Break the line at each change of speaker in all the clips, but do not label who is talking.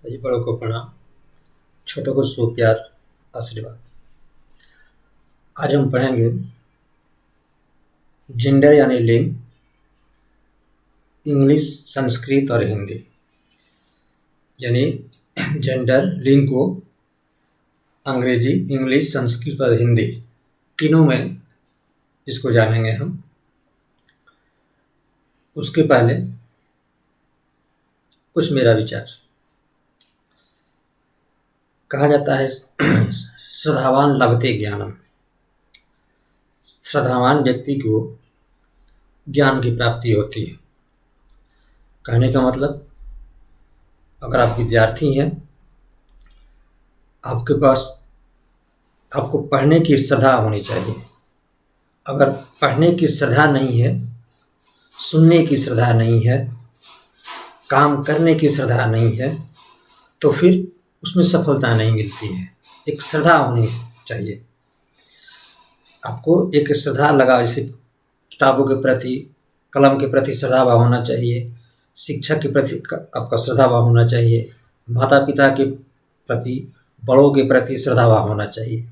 सभी बड़ों को प्रणाम, छोटों को सो प्यार आशीर्वाद। आज हम पढ़ेंगे जेंडर यानी लिंग, इंग्लिश, संस्कृत और हिंदी। यानी जेंडर लिंग को अंग्रेजी, इंग्लिश, संस्कृत और हिंदी तीनों में इसको जानेंगे हम। उसके पहले कुछ मेरा विचार। कहा जाता है श्रद्धावान लभते ज्ञानम। श्रद्धावान व्यक्ति को ज्ञान की प्राप्ति होती है। कहने का मतलब, अगर आप विद्यार्थी हैं, आपके पास आपको पढ़ने की श्रद्धा होनी चाहिए। अगर पढ़ने की श्रद्धा नहीं है, सुनने की श्रद्धा नहीं है, काम करने की श्रद्धा नहीं है, तो फिर उसमें सफलता नहीं मिलती है। एक श्रद्धा होनी चाहिए। आपको एक श्रद्धा लगा, जैसे किताबों के प्रति, कलम के प्रति श्रद्धा भाव होना चाहिए, शिक्षक के प्रति आपका श्रद्धा भाव होना चाहिए, माता पिता के प्रति, बड़ों के प्रति श्रद्धा भाव होना चाहिए।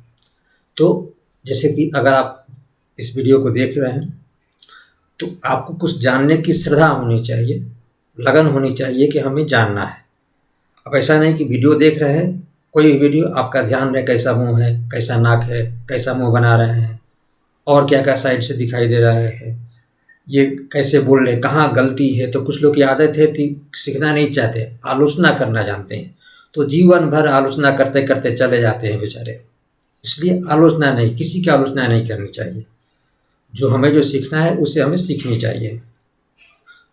तो जैसे कि अगर आप इस वीडियो को देख रहे हैं तो आपको कुछ जानने की श्रद्धा होनी चाहिए, लगन होनी चाहिए कि हमें जानना है। अब ऐसा नहीं कि वीडियो देख रहे हैं, कोई वीडियो आपका ध्यान रहे कैसा मुंह है, कैसा नाक है, कैसा मुंह बना रहे हैं, और क्या क्या साइड से दिखाई दे रहा है, ये कैसे बोल रहे, कहाँ गलती है। तो कुछ लोग की आदत है कि सीखना नहीं चाहते, आलोचना करना जानते हैं, तो जीवन भर आलोचना करते करते चले जाते हैं बेचारे। इसलिए आलोचना नहीं, किसी की आलोचना नहीं करनी चाहिए। जो हमें जो सीखना है उसे हमें सीखनी चाहिए।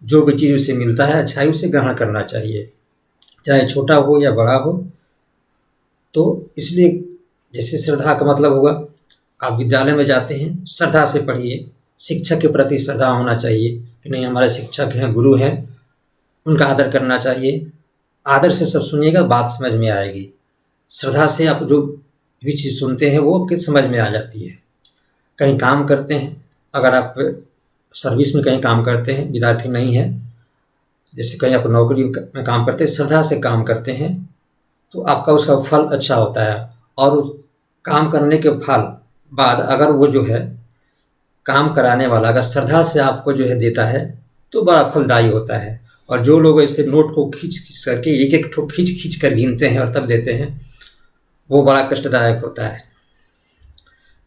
जो भी चीज़ उसे मिलता है अच्छाई उसे ग्रहण करना चाहिए, चाहे छोटा हो या बड़ा हो। तो इसलिए जैसे श्रद्धा का मतलब होगा, आप विद्यालय में जाते हैं, श्रद्धा से पढ़िए। शिक्षक के प्रति श्रद्धा होना चाहिए कि नहीं, हमारे शिक्षक हैं, गुरु हैं, उनका आदर करना चाहिए। आदर से सब सुनिएगा, बात समझ में आएगी। श्रद्धा से आप जो भी चीज़ सुनते हैं वो आपके समझ में आ जाती है। कहीं काम करते हैं, अगर आप सर्विस में कहीं काम करते हैं, विद्यार्थी नहीं है, जैसे कहीं आप नौकरी में काम करते हैं, श्रद्धा से काम करते हैं, तो आपका उसका फल अच्छा होता है। और उस काम करने के फल बाद अगर वो जो है काम कराने वाला अगर श्रद्धा से आपको जो है देता है तो बड़ा फलदायी होता है। और जो लोग ऐसे नोट को खींच खींच करके एक एक ठो खींच खींच कर गिनते हैं और तब देते हैं, वो बड़ा कष्टदायक होता है।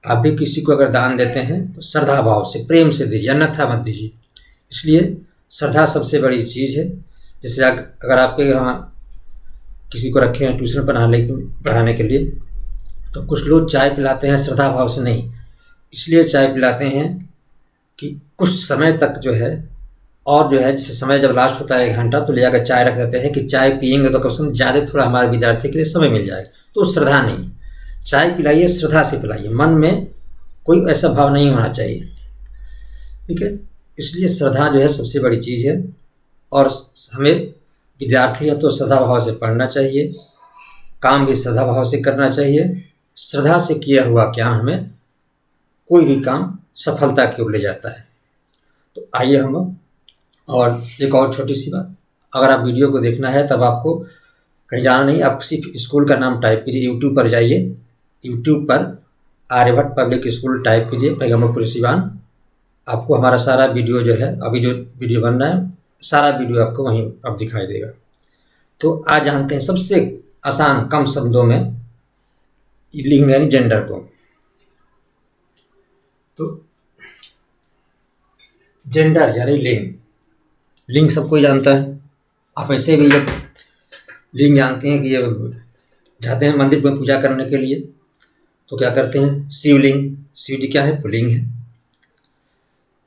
आप भी किसी को अगर दान देते हैं तो श्रद्धा भाव से, प्रेम से दीजिए, अन्यथा मत दीजिए। इसलिए श्रद्धा सबसे बड़ी चीज़ है। जैसे अगर आपके यहाँ किसी को रखे हैं ट्यूशन पढ़ाने के लिए, तो कुछ लोग चाय पिलाते हैं श्रद्धा भाव से नहीं, इसलिए चाय पिलाते हैं कि कुछ समय तक जो है, और जो है जैसे समय जब लास्ट होता है 1 घंटा, तो ले जाकर चाय रख देते हैं कि चाय पियेंगे तो कम से कम ज़्यादा थोड़ा हमारे विद्यार्थी के लिए समय मिल जाएगा। तो श्रद्धा नहीं, चाय पिलाइए, श्रद्धा से पिलाइए, मन में कोई ऐसा भाव नहीं होना चाहिए। ठीक है, इसलिए श्रद्धा जो है सबसे बड़ी चीज़ है। और हमें विद्यार्थी है तो श्रद्धा भाव से पढ़ना चाहिए, काम भी श्रद्धा भाव से करना चाहिए। श्रद्धा से किया हुआ ज्ञान हमें कोई भी काम सफलता की ओर ले जाता है। तो आइए हम, और एक और छोटी सी बात, अगर आप वीडियो को देखना है तब आपको कहीं जाना नहीं, आप सिर्फ स्कूल का नाम टाइप कीजिए, यूट्यूब पर जाइए, यूट्यूब पर आर्यभट्ट पब्लिक स्कूल टाइप कीजिए, पैगम्बरपुर सिवान। आपको हमारा सारा वीडियो जो है, अभी जो वीडियो बन रहा है, सारा वीडियो आपको वहीं अब दिखाई देगा। तो आज जानते हैं सबसे आसान कम शब्दों में लिंग यानी जेंडर को। तो जेंडर यानी लिंग, लिंग सबको ही जानता है। आप ऐसे भी जब लिंग जानते हैं कि ये जाते हैं मंदिर में पूजा करने के लिए, तो क्या करते हैं, शिवलिंग, शिव जी क्या है, पुल्लिंग है,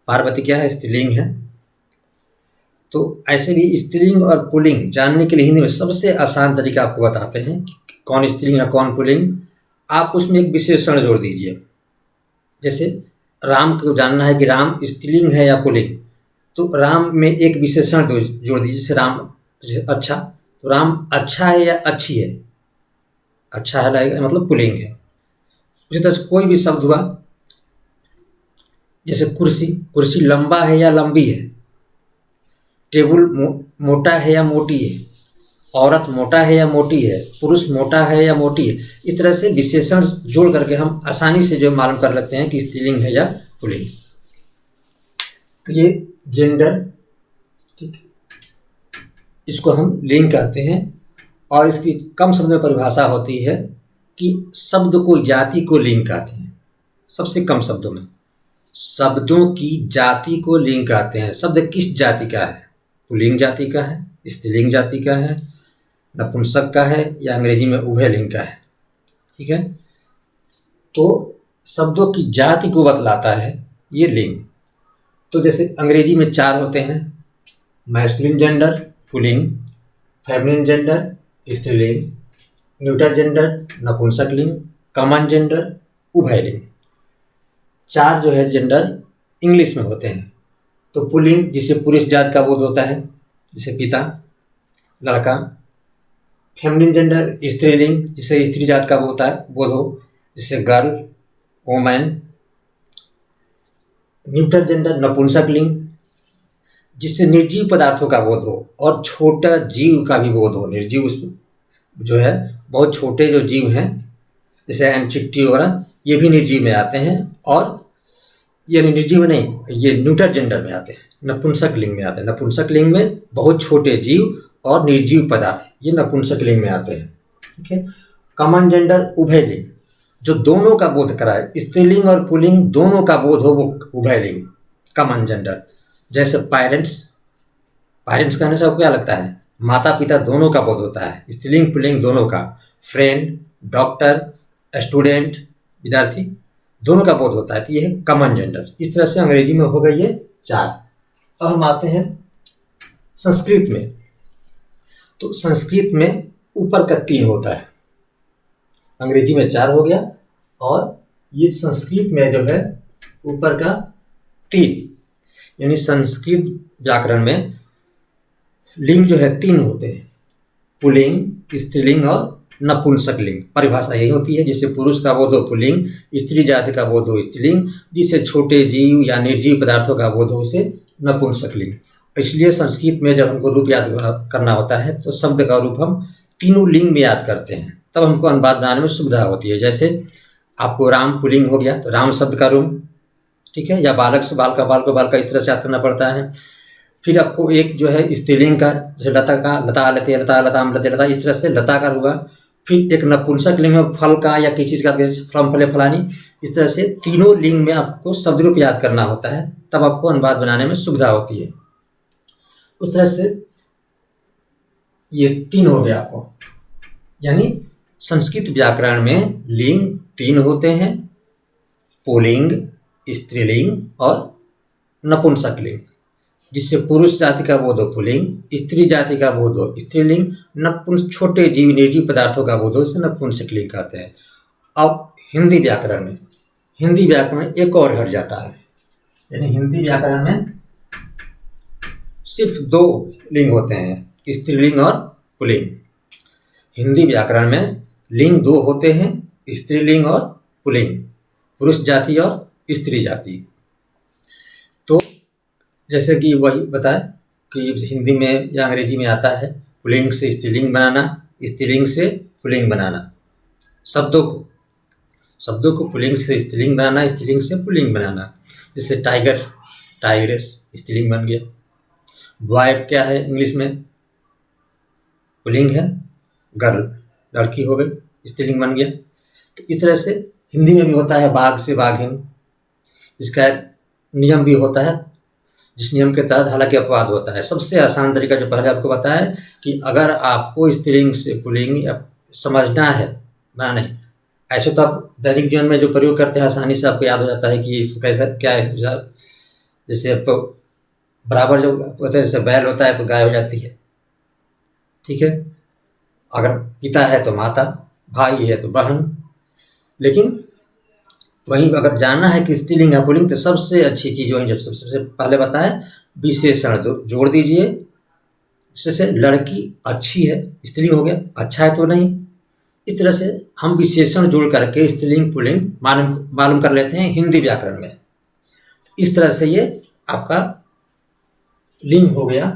पार्वती क्या है, स्त्रीलिंग है। तो ऐसे भी स्त्रीलिंग और पुल्लिंग जानने के लिए हिंदी में सबसे आसान तरीका आपको बताते हैं कि कौन स्त्रीलिंग है कौन पुल्लिंग। आप उसमें एक विशेषण जोड़ दीजिए। जैसे राम को जानना है कि राम स्त्रीलिंग है या पुल्लिंग, तो राम में एक विशेषण जोड़ दीजिए। जैसे राम, जैसे अच्छा, तो राम अच्छा है या अच्छी है, अच्छा है लगेगा मतलब पुल्लिंग है। उसी तरह से कोई भी शब्द हुआ, जैसे कुर्सी, कुर्सी लंबा है या लंबी है, टेबल मोटा है या मोटी है, औरत मोटा है या मोटी है, पुरुष मोटा है या मोटी है, इस तरह से विशेषण जोड़ करके हम आसानी से जो मालूम कर लेते हैं कि स्त्रीलिंग है या पुल्लिंग। तो ये जेंडर, ठीक, इसको हम लिंग कहते हैं। और इसकी कम शब्द में परिभाषा होती है कि शब्द को जाति को लिंग कहते हैं। सबसे कम शब्दों में शब्दों की जाति को लिंग कहते हैं। शब्द किस जाति का है? पुल्लिंग जाति का है, स्त्रीलिंग जाति का है, नपुंसक का है, या अंग्रेजी में उभय लिंग का है। ठीक है, तो शब्दों की जाति को बतलाता है ये लिंग। तो जैसे अंग्रेजी में 4 होते हैं, masculine gender pulling, feminine gender स्त्रीलिंग, न्यूटर जेंडर नपुंसक लिंग, कॉमन जेंडर उभय लिंग। 4 जो है जेंडर इंग्लिश में होते हैं। तो पुल्लिंग जिसे पुरुष जात का बोध होता है, जिसे पिता, लड़का। फेमिनिन जेंडर स्त्रीलिंग जिसे स्त्री जात का बोध हो, जिसे गर्ल, वोमैन। न्यूटर जेंडर नपुंसक लिंग जिससे निर्जीव पदार्थों का बोध हो और छोटा जीव का भी बोध हो। निर्जीव जो है बहुत छोटे जो जीव हैं जैसे एंचिट्टी वगैरह, ये भी निर्जीव में आते हैं। और ये निर्जीव नहीं, ये न्यूटर जेंडर में आते हैं, नपुंसक लिंग में आते हैं। नपुंसक लिंग में बहुत छोटे जीव और निर्जीव पदार्थ, ये नपुंसक लिंग में आते हैं। ठीक है। कॉमन जेंडर उभय लिंग जो दोनों का बोध कराए, स्त्रीलिंग और पुल्लिंग दोनों का बोध हो, वो उभय लिंग कॉमन जेंडर। जैसे पेरेंट्स कहने से आपको क्या लगता है? माता पिता दोनों का बोध होता है, स्त्रीलिंग पुल्लिंग दोनों का। फ्रेंड, डॉक्टर, स्टूडेंट, विद्यार्थी, दोनों का बोध होता है। तो ये है कॉमन जेंडर। इस तरह से अंग्रेजी में हो गए ये 4। अब हम आते हैं संस्कृत में। तो संस्कृत में ऊपर का 3 होता है, अंग्रेजी में 4 हो गया, और ये संस्कृत में जो है ऊपर का 3, यानी संस्कृत व्याकरण में लिंग जो है 3 होते हैं, पुल्लिंग, स्त्रीलिंग और नपुंसक लिंग। परिभाषा यही होती है, जिससे पुरुष का बोध हो पुल्लिंग, स्त्री जाति का बोध हो स्त्रीलिंग, जिससे छोटे जीव या निर्जीव पदार्थों का बोध हो उसे नपुंसक लिंग। इसलिए संस्कृत में जब हमको रूप याद करना होता है तो शब्द का रूप हम तीनों लिंग में याद करते हैं, तब हमको अनुवाद बनाने में सुविधा होती है। जैसे आपको राम पुल्लिंग हो गया तो राम शब्द का रूप, ठीक है, या बालक से बाल का, बाल को बाल का, इस तरह से याद करना पड़ता है। फिर आपको एक जो है स्त्रीलिंग का, जैसे लता का लता, लते, लता, लताम, लते, लता, इस तरह से लता का हुआ। फिर एक नपुंसक लिंग में फल का या किसी चीज़ का, फलम फले फलानी, इस तरह से तीनों लिंग में आपको शब्द रूप याद करना होता है, तब आपको अनुवाद बनाने में सुविधा होती है। उस तरह से ये 3 हो गया आपको, यानी संस्कृत व्याकरण में लिंग 3 होते हैं, पुल्लिंग, स्त्रीलिंग और नपुंसक लिंग, जिससे पुरुष जाति का बोध हो पुल्लिंग, स्त्री जाति का बोध हो स्त्रीलिंग, छोटे जीव निर्जीव पदार्थों का बोध हो इसे नपुंसक लिंग कहते हैं। अब हिंदी व्याकरण में एक और हट जाता है, यानी हिंदी व्याकरण में सिर्फ 2 लिंग होते हैं, स्त्रीलिंग और पुल्लिंग। हिंदी व्याकरण में लिंग 2 होते हैं, स्त्रीलिंग और पुल्लिंग, पुरुष जाति और स्त्री जाति। तो जैसे कि वही बताए कि हिंदी में या अंग्रेजी में आता है पुल्लिंग से स्त्रीलिंग बनाना, स्त्रीलिंग से पुल्लिंग बनाना, शब्दों को पुल्लिंग से स्त्रीलिंग बनाना, स्त्रीलिंग से पुल्लिंग बनाना। जैसे टाइगर, टाइग्रेस स्त्रीलिंग बन गया। बॉय क्या है इंग्लिश में? पुल्लिंग है, गर्ल लड़की हो गई, स्त्रीलिंग बन गया। तो इस तरह से हिंदी में भी होता है बाघ से बाघिन। इसका नियम भी होता है, जिस नियम के तहत हालांकि अपवाद होता है। सबसे आसान तरीका जो पहले आपको बताया कि अगर आपको स्त्रीलिंग से पुल्लिंग समझना है, ना नहीं, ऐसे तो आप दैनिक जीवन में जो प्रयोग करते हैं आसानी से आपको याद हो जाता है कि कैसा क्या है। जैसे आपको बराबर जो होता है, जैसे बैल होता है तो गाय हो जाती है, ठीक है। अगर पिता है तो माता, भाई है तो बहन। लेकिन वहीं अगर जानना है कि स्त्रीलिंग है पुल्लिंग, तो सबसे अच्छी चीज़ वहीं, जब सबसे पहले बताएं विशेषण जोड़ दीजिए। जैसे लड़की अच्छी है, स्त्रीलिंग हो गया, अच्छा है तो नहीं। इस तरह से हम विशेषण जोड़ करके स्त्रीलिंग पुल्लिंग मालूम कर लेते हैं हिंदी व्याकरण में। इस तरह से ये आपका लिंग हो गया,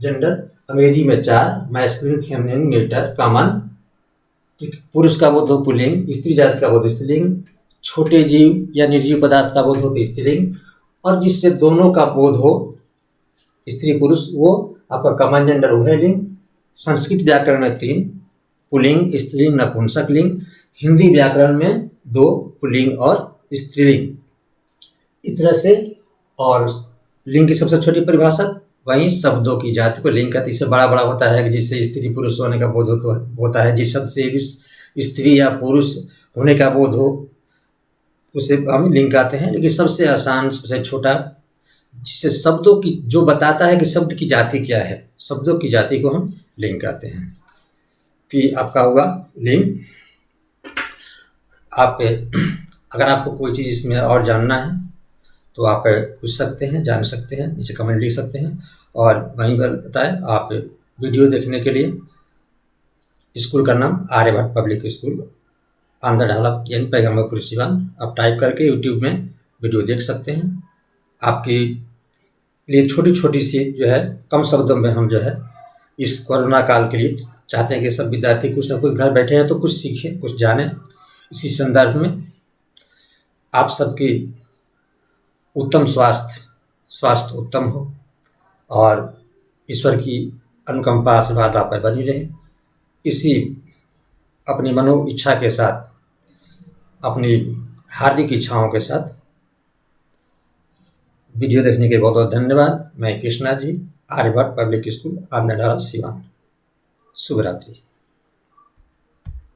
जेंडर। अंग्रेजी में 4, मैस्कुलिन फेमिनिन न्यूटर कॉमन। पुरुष का बोध हो पुल्लिंग, स्त्री जाति का बोध स्त्रीलिंग, छोटे जीव या निर्जीव पदार्थ का बोध हो तो स्त्रीलिंग, और जिससे दोनों का बोध हो स्त्री पुरुष वो आपका कॉमन जेंडर उभयलिंग। संस्कृत व्याकरण में 3 पुल्लिंग स्त्रीलिंग नपुंसक लिंग, हिंदी व्याकरण में 2 पुल्लिंग और स्त्रीलिंग। इस तरह से, और लिंग की सबसे छोटी परिभाषा वहीं शब्दों की जाति को लिंग कहते हैं। इससे बड़ा बड़ा होता है कि जिससे स्त्री पुरुष होने का बोध होता है, जिस शब्द से स्त्री या पुरुष होने का बोध हो उसे हम लिंग कहते हैं। लेकिन सबसे आसान सबसे छोटा जिससे शब्दों की जो बताता है कि शब्द की जाति क्या है, शब्दों की जाति को हम लिंग कहते हैं। तो ये आपका होगा लिंग। आप अगर आपको कोई चीज़ इसमें और जानना है तो आप पूछ सकते हैं, जान सकते हैं, नीचे कमेंट लिख सकते हैं। और वहीं पर बताएं आप वीडियो देखने के लिए स्कूल का नाम आर्यभट्ट पब्लिक स्कूल आंध्रढाला यानी पैगम्बरपुर सिवान, आप टाइप करके यूट्यूब में वीडियो देख सकते हैं। आपके लिए छोटी छोटी सी जो है कम शब्दों में हम जो है इस कोरोना काल के लिए चाहते हैं कि सब विद्यार्थी कुछ ना कुछ घर बैठे हैं तो कुछ सीखें, कुछ जानें। इसी संदर्भ में आप सबकी उत्तम स्वास्थ्य उत्तम हो और ईश्वर की अनुकंपा आशीर्वाद आप पर बनी रहे। इसी अपनी मनो इच्छा के साथ, अपनी हार्दिक इच्छाओं के साथ वीडियो देखने के लिए बहुत बहुत धन्यवाद। मैं कृष्णा जी, आर्यभट्ट पब्लिक स्कूल आंध्रढाला सिवान। शुभ रात्रि।